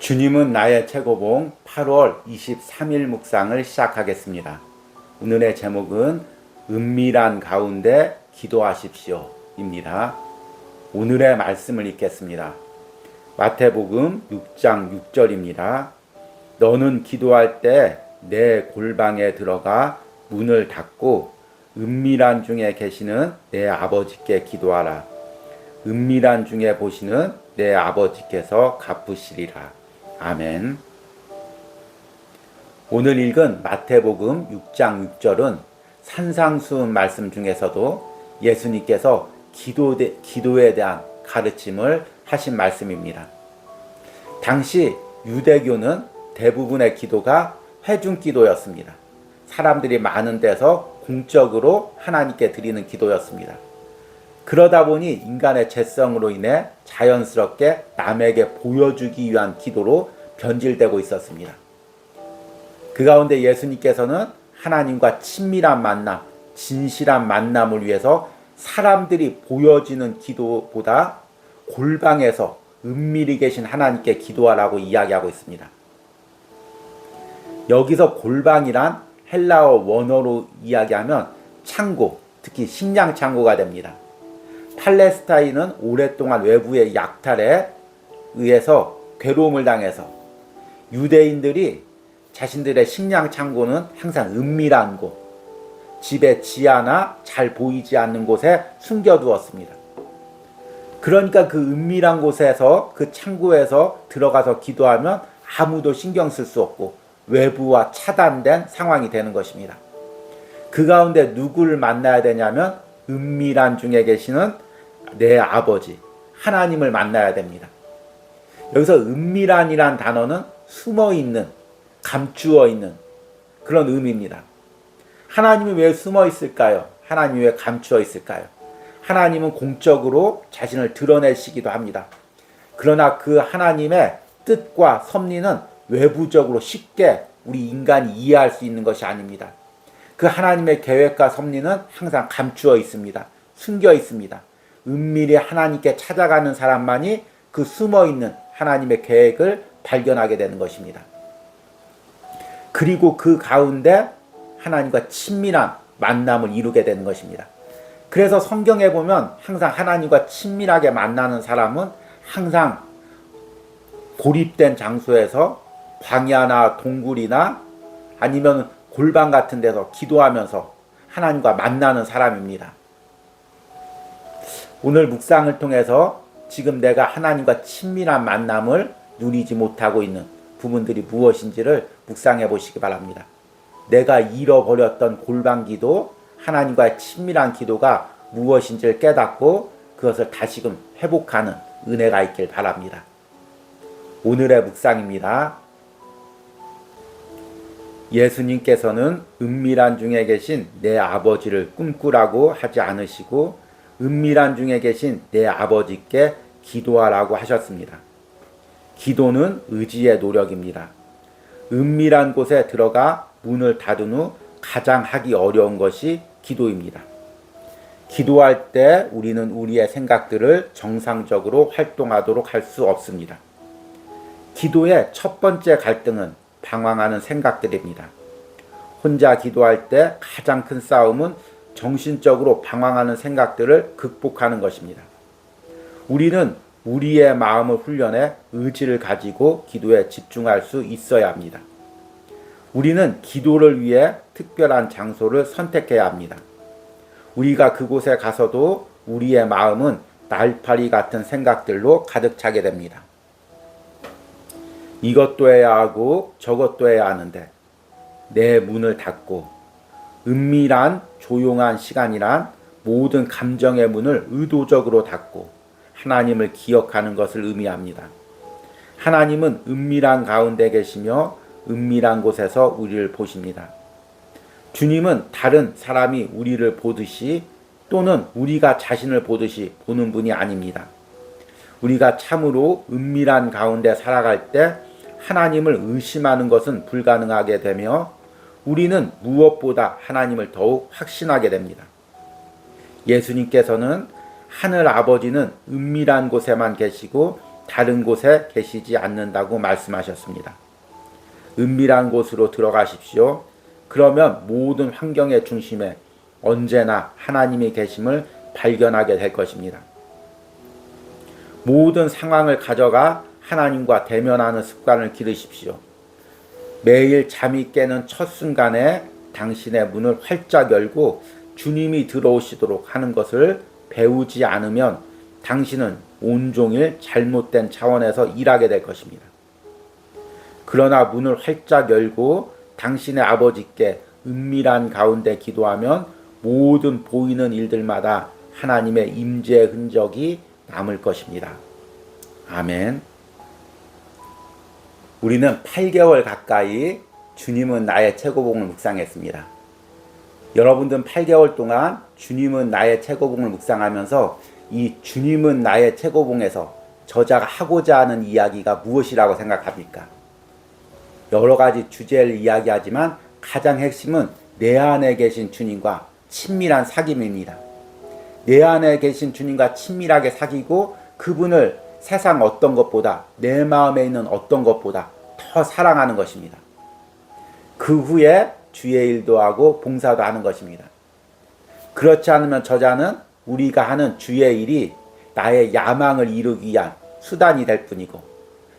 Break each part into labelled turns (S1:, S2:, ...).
S1: 주님은 나의 최고봉 8월 23일 묵상을 시작하겠습니다. 오늘의 제목은 은밀한 가운데 기도하십시오 입니다. 오늘의 말씀을 읽겠습니다. 마태복음 6장 6절입니다. 너는 기도할 때 내 골방에 들어가 문을 닫고 은밀한 중에 계시는 내 아버지께 기도하라. 은밀한 중에 보시는 내 아버지께서 갚으시리라. 아멘. 오늘 읽은 마태복음 6장 6절은 산상수훈 말씀 중에서도 예수님께서 기도에 대한 가르침을 하신 말씀입니다. 당시 유대교는 대부분의 기도가 회중기도였습니다. 사람들이 많은 데서 공적으로 하나님께 드리는 기도였습니다. 그러다 보니 인간의 죄성으로 인해 자연스럽게 남에게 보여주기 위한 기도로 변질되고 있었습니다. 그 가운데 예수님께서는 하나님과 친밀한 만남, 진실한 만남을 위해서 사람들이 보여지는 기도보다 골방에서 은밀히 계신 하나님께 기도하라고 이야기하고 있습니다. 여기서 골방이란 헬라어 원어로 이야기하면 창고, 특히 식량 창고가 됩니다. 팔레스타인은 오랫동안 외부의 약탈에 의해서 괴로움을 당해서 유대인들이 자신들의 식량 창고는 항상 은밀한 곳, 집의 지하나 잘 보이지 않는 곳에 숨겨두었습니다. 그러니까 그 은밀한 곳에서, 그 창고에서 들어가서 기도하면 아무도 신경 쓸 수 없고 외부와 차단된 상황이 되는 것입니다. 그 가운데 누구를 만나야 되냐면 은밀한 중에 계시는 내 아버지, 하나님을 만나야 됩니다. 여기서 은밀한이란 단어는 숨어있는, 감추어 있는 그런 의미입니다. 하나님이 왜 숨어 있을까요? 하나님이 왜 감추어 있을까요? 하나님은 공적으로 자신을 드러내시기도 합니다. 그러나 그 하나님의 뜻과 섭리는 외부적으로 쉽게 우리 인간이 이해할 수 있는 것이 아닙니다. 그 하나님의 계획과 섭리는 항상 감추어 있습니다. 숨겨 있습니다. 은밀히 하나님께 찾아가는 사람만이 그 숨어있는 하나님의 계획을 발견하게 되는 것입니다. 그리고 그 가운데 하나님과 친밀한 만남을 이루게 되는 것입니다. 그래서 성경에 보면 항상 하나님과 친밀하게 만나는 사람은 항상 고립된 장소에서 광야나 동굴이나 아니면 골방 같은 데서 기도하면서 하나님과 만나는 사람입니다. 오늘 묵상을 통해서 지금 내가 하나님과 친밀한 만남을 누리지 못하고 있는 부분들이 무엇인지를 묵상해 보시기 바랍니다. 내가 잃어버렸던 골방 기도, 하나님과의 친밀한 기도가 무엇인지를 깨닫고 그것을 다시금 회복하는 은혜가 있길 바랍니다. 오늘의 묵상입니다. 예수님께서는 은밀한 중에 계신 내 아버지를 꿈꾸라고 하지 않으시고 은밀한 중에 계신 내 아버지께 기도하라고 하셨습니다. 기도는 의지의 노력입니다. 은밀한 곳에 들어가 문을 닫은 후 가장 하기 어려운 것이 기도입니다. 기도할 때 우리는 우리의 생각들을 정상적으로 활동하도록 할 수 없습니다. 기도의 첫 번째 갈등은 방황하는 생각들입니다. 혼자 기도할 때 가장 큰 싸움은 정신적으로 방황하는 생각들을 극복하는 것입니다. 우리는 우리의 마음을 훈련해 의지를 가지고 기도에 집중할 수 있어야 합니다. 우리는 기도를 위해 특별한 장소를 선택해야 합니다. 우리가 그곳에 가서도 우리의 마음은 날파리 같은 생각들로 가득 차게 됩니다. 이것도 해야 하고 저것도 해야 하는데 내 문을 닫고 은밀한 조용한 시간이란 모든 감정의 문을 의도적으로 닫고 하나님을 기억하는 것을 의미합니다. 하나님은 은밀한 가운데 계시며 은밀한 곳에서 우리를 보십니다. 주님은 다른 사람이 우리를 보듯이 또는 우리가 자신을 보듯이 보는 분이 아닙니다. 우리가 참으로 은밀한 가운데 살아갈 때 하나님을 의심하는 것은 불가능하게 되며 우리는 무엇보다 하나님을 더욱 확신하게 됩니다. 예수님께서는 하늘 아버지는 은밀한 곳에만 계시고 다른 곳에 계시지 않는다고 말씀하셨습니다. 은밀한 곳으로 들어가십시오. 그러면 모든 환경의 중심에 언제나 하나님이 계심을 발견하게 될 것입니다. 모든 상황을 가져가 하나님과 대면하는 습관을 기르십시오. 매일 잠이 깨는 첫 순간에 당신의 문을 활짝 열고 주님이 들어오시도록 하는 것을 배우지 않으면 당신은 온종일 잘못된 차원에서 일하게 될 것입니다. 그러나 문을 활짝 열고 당신의 아버지께 은밀한 가운데 기도하면 모든 보이는 일들마다 하나님의 임재의 흔적이 남을 것입니다. 아멘. 우리는 8개월 가까이 주님은 나의 최고봉을 묵상했습니다. 여러분들은 8개월 동안 주님은 나의 최고봉을 묵상하면서 이 주님은 나의 최고봉에서 저자가 하고자 하는 이야기가 무엇이라고 생각합니까? 여러 가지 주제를 이야기하지만 가장 핵심은 내 안에 계신 주님과 친밀한 사귐입니다. 내 안에 계신 주님과 친밀하게 사귀고 그분을 세상 어떤 것보다 내 마음에 있는 어떤 것보다 더 사랑하는 것입니다. 그 후에 주의 일도 하고 봉사도 하는 것입니다. 그렇지 않으면 저자는 우리가 하는 주의 일이 나의 야망을 이루기 위한 수단이 될 뿐이고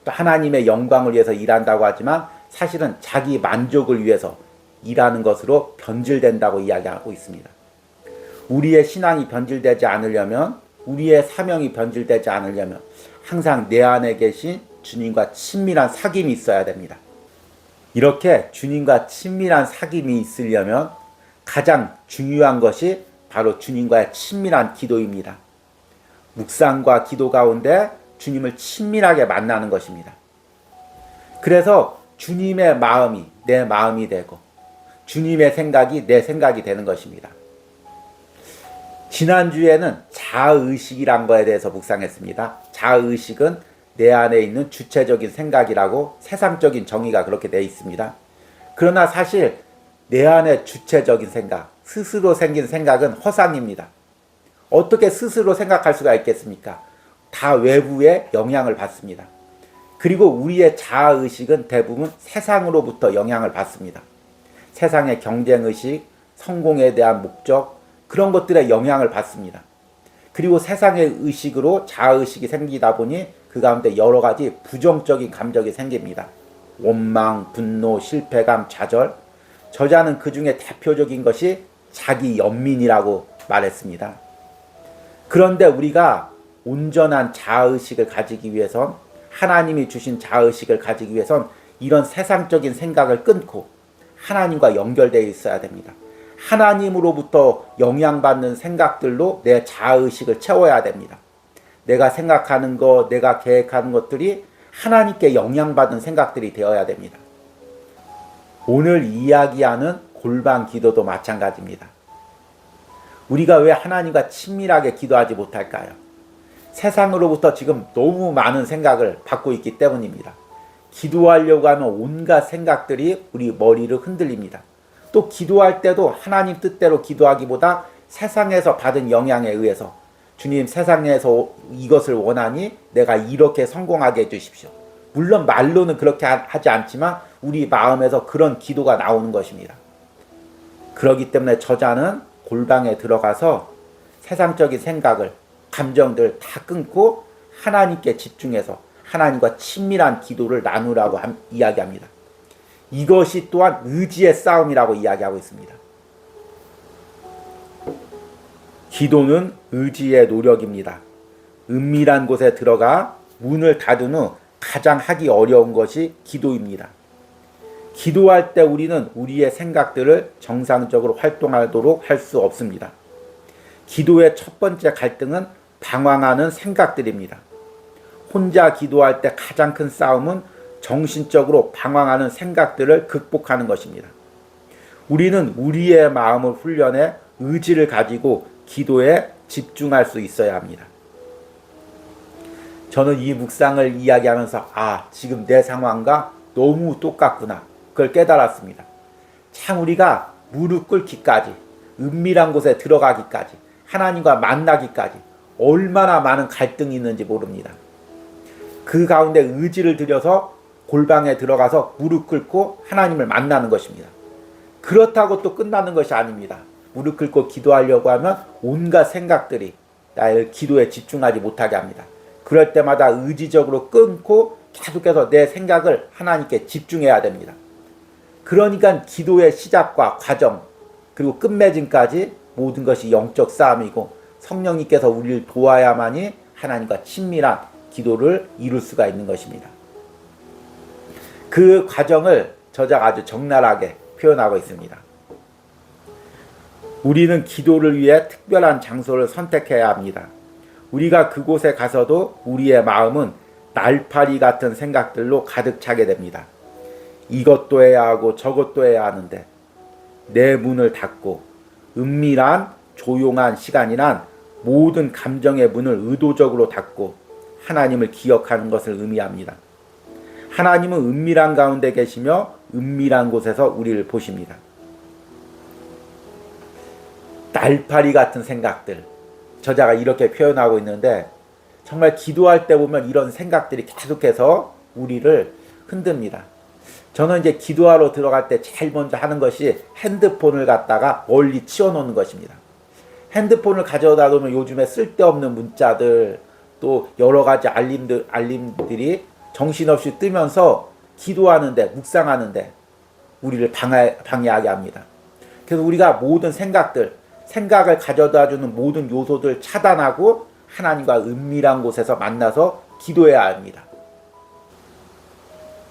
S1: 또 하나님의 영광을 위해서 일한다고 하지만 사실은 자기 만족을 위해서 일하는 것으로 변질된다고 이야기하고 있습니다. 우리의 신앙이 변질되지 않으려면 우리의 사명이 변질되지 않으려면 항상 내 안에 계신 주님과 친밀한 사귐이 있어야 됩니다. 이렇게 주님과 친밀한 사귐이 있으려면 가장 중요한 것이 바로 주님과의 친밀한 기도입니다. 묵상과 기도 가운데 주님을 친밀하게 만나는 것입니다. 그래서 주님의 마음이 내 마음이 되고 주님의 생각이 내 생각이 되는 것입니다. 지난주에는 자아의식이란 거에 대해서 묵상했습니다. 자아의식은 내 안에 있는 주체적인 생각이라고 세상적인 정의가 그렇게 되어 있습니다. 그러나 사실 내 안에 주체적인 생각, 스스로 생긴 생각은 허상입니다. 어떻게 스스로 생각할 수가 있겠습니까? 다 외부의 영향을 받습니다. 그리고 우리의 자아의식은 대부분 세상으로부터 영향을 받습니다. 세상의 경쟁의식, 성공에 대한 목적, 그런 것들에 영향을 받습니다. 그리고 세상의 의식으로 자아의식이 생기다 보니 그 가운데 여러 가지 부정적인 감정이 생깁니다. 원망, 분노, 실패감, 좌절. 저자는 그 중에 대표적인 것이 자기 연민이라고 말했습니다. 그런데 우리가 온전한 자아의식을 가지기 위해선 하나님이 주신 자아의식을 가지기 위해선 이런 세상적인 생각을 끊고 하나님과 연결되어 있어야 됩니다. 하나님으로부터 영향받는 생각들로 내 자아의식을 채워야 됩니다. 내가 생각하는 것, 내가 계획하는 것들이 하나님께 영향받은 생각들이 되어야 됩니다. 오늘 이야기하는 골방 기도도 마찬가지입니다. 우리가 왜 하나님과 친밀하게 기도하지 못할까요? 세상으로부터 지금 너무 많은 생각을 받고 있기 때문입니다. 기도하려고 하면 온갖 생각들이 우리 머리를 흔들립니다. 또 기도할 때도 하나님 뜻대로 기도하기보다 세상에서 받은 영향에 의해서 주님 세상에서 이것을 원하니 내가 이렇게 성공하게 해주십시오. 물론 말로는 그렇게 하지 않지만 우리 마음에서 그런 기도가 나오는 것입니다. 그렇기 때문에 저자는 골방에 들어가서 세상적인 생각을 감정들 다 끊고 하나님께 집중해서 하나님과 친밀한 기도를 나누라고 이야기합니다. 이것이 또한 의지의 싸움이라고 이야기하고 있습니다. 기도는 의지의 노력입니다. 은밀한 곳에 들어가 문을 닫은 후 가장 하기 어려운 것이 기도입니다. 기도할 때 우리는 우리의 생각들을 정상적으로 활동하도록 할 수 없습니다. 기도의 첫 번째 갈등은 방황하는 생각들입니다. 혼자 기도할 때 가장 큰 싸움은 정신적으로 방황하는 생각들을 극복하는 것입니다. 우리는 우리의 마음을 훈련해 의지를 가지고 기도에 집중할 수 있어야 합니다. 저는 이 묵상을 이야기하면서 지금 내 상황과 너무 똑같구나 그걸 깨달았습니다. 참 우리가 무릎 꿇기까지 은밀한 곳에 들어가기까지 하나님과 만나기까지 얼마나 많은 갈등이 있는지 모릅니다. 그 가운데 의지를 들여서 골방에 들어가서 무릎 꿇고 하나님을 만나는 것입니다. 그렇다고 또 끝나는 것이 아닙니다. 무릎 꿇고 기도하려고 하면 온갖 생각들이 나의 기도에 집중하지 못하게 합니다. 그럴 때마다 의지적으로 끊고 계속해서 내 생각을 하나님께 집중해야 됩니다. 그러니까 기도의 시작과 과정 그리고 끝맺음까지 모든 것이 영적 싸움이고 성령님께서 우리를 도와야만이 하나님과 친밀한 기도를 이룰 수가 있는 것입니다. 그 과정을 저자가 아주 적나라하게 표현하고 있습니다. 우리는 기도를 위해 특별한 장소를 선택해야 합니다. 우리가 그곳에 가서도 우리의 마음은 날파리 같은 생각들로 가득 차게 됩니다. 이것도 해야 하고 저것도 해야 하는데 내 문을 닫고 은밀한 조용한 시간이란 모든 감정의 문을 의도적으로 닫고 하나님을 기억하는 것을 의미합니다. 하나님은 은밀한 가운데 계시며 은밀한 곳에서 우리를 보십니다. 날파리 같은 생각들, 저자가 이렇게 표현하고 있는데 정말 기도할 때 보면 이런 생각들이 계속해서 우리를 흔듭니다. 저는 이제 기도하러 들어갈 때 제일 먼저 하는 것이 핸드폰을 갖다가 멀리 치워놓는 것입니다. 핸드폰을 가져다 놓으면 요즘에 쓸데없는 문자들 또 여러 가지 알림들이 정신없이 뜨면서 기도하는데 묵상하는데 우리를 방해하게 합니다. 그래서 우리가 모든 생각을 가져다주는 모든 요소들 차단하고 하나님과 은밀한 곳에서 만나서 기도해야 합니다.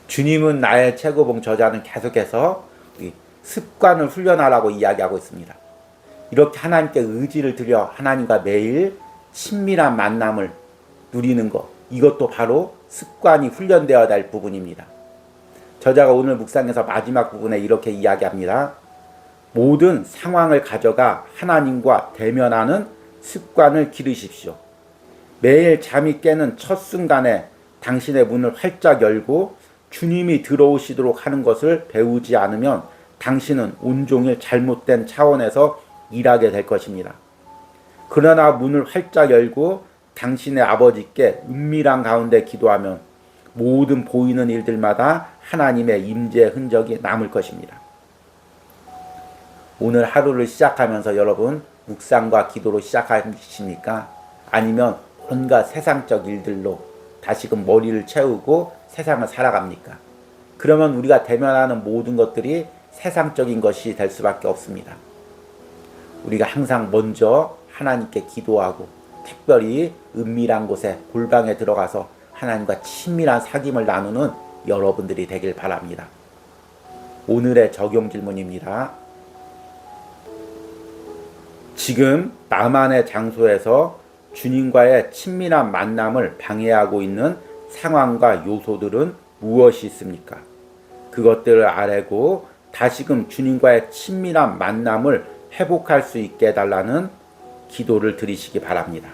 S1: 주님은 나의 최고봉 저자는 계속해서 습관을 훈련하라고 이야기하고 있습니다. 이렇게 하나님께 의지를 들여 하나님과 매일 친밀한 만남을 누리는 것, 이것도 바로 습관이 훈련되어야 될 부분입니다. 저자가 오늘 묵상에서 마지막 부분에 이렇게 이야기합니다. 모든 상황을 가져가 하나님과 대면하는 습관을 기르십시오. 매일 잠이 깨는 첫 순간에 당신의 문을 활짝 열고 주님이 들어오시도록 하는 것을 배우지 않으면 당신은 온종일 잘못된 차원에서 일하게 될 것입니다. 그러나 문을 활짝 열고 당신의 아버지께 은밀한 가운데 기도하면 모든 보이는 일들마다 하나님의 임재의 흔적이 남을 것입니다. 오늘 하루를 시작하면서 여러분 묵상과 기도로 시작하십니까? 아니면 온갖 세상적 일들로 다시금 머리를 채우고 세상을 살아갑니까? 그러면 우리가 대면하는 모든 것들이 세상적인 것이 될 수밖에 없습니다. 우리가 항상 먼저 하나님께 기도하고 특별히 은밀한 곳에 골방에 들어가서 하나님과 친밀한 사귐을 나누는 여러분들이 되길 바랍니다. 오늘의 적용 질문입니다. 지금 나만의 장소에서 주님과의 친밀한 만남을 방해하고 있는 상황과 요소들은 무엇이 있습니까? 그것들을 알고 다시금 주님과의 친밀한 만남을 회복할 수 있게 해달라는 기도를 드리시기 바랍니다.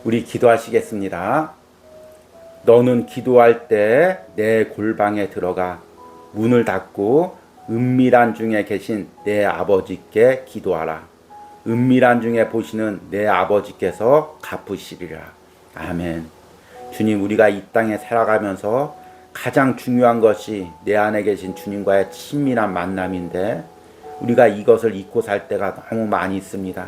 S1: 우리 기도하시겠습니다. 너는 기도할 때 내 골방에 들어가 문을 닫고 은밀한 중에 계신 내 아버지께 기도하라. 은밀한 중에 보시는 내 아버지께서 갚으시리라. 아멘. 주님, 우리가 이 땅에 살아가면서 가장 중요한 것이 내 안에 계신 주님과의 친밀한 만남인데 우리가 이것을 잊고 살 때가 너무 많이 있습니다.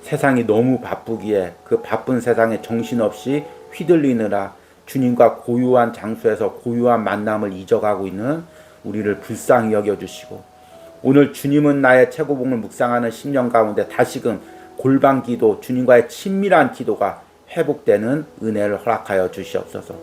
S1: 세상이 너무 바쁘기에 그 바쁜 세상에 정신없이 휘둘리느라 주님과 고유한 장소에서 고유한 만남을 잊어가고 있는 우리를 불쌍히 여겨주시고 오늘 주님은 나의 최고봉을 묵상하는 심령 가운데 다시금 골방 기도, 주님과의 친밀한 기도가 회복되는 은혜를 허락하여 주시옵소서.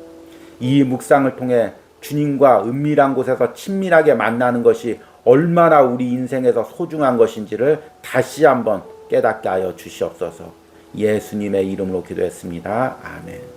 S1: 이 묵상을 통해 주님과 은밀한 곳에서 친밀하게 만나는 것이 얼마나 우리 인생에서 소중한 것인지를 다시 한번 깨닫게 하여 주시옵소서. 예수님의 이름으로 기도했습니다. 아멘.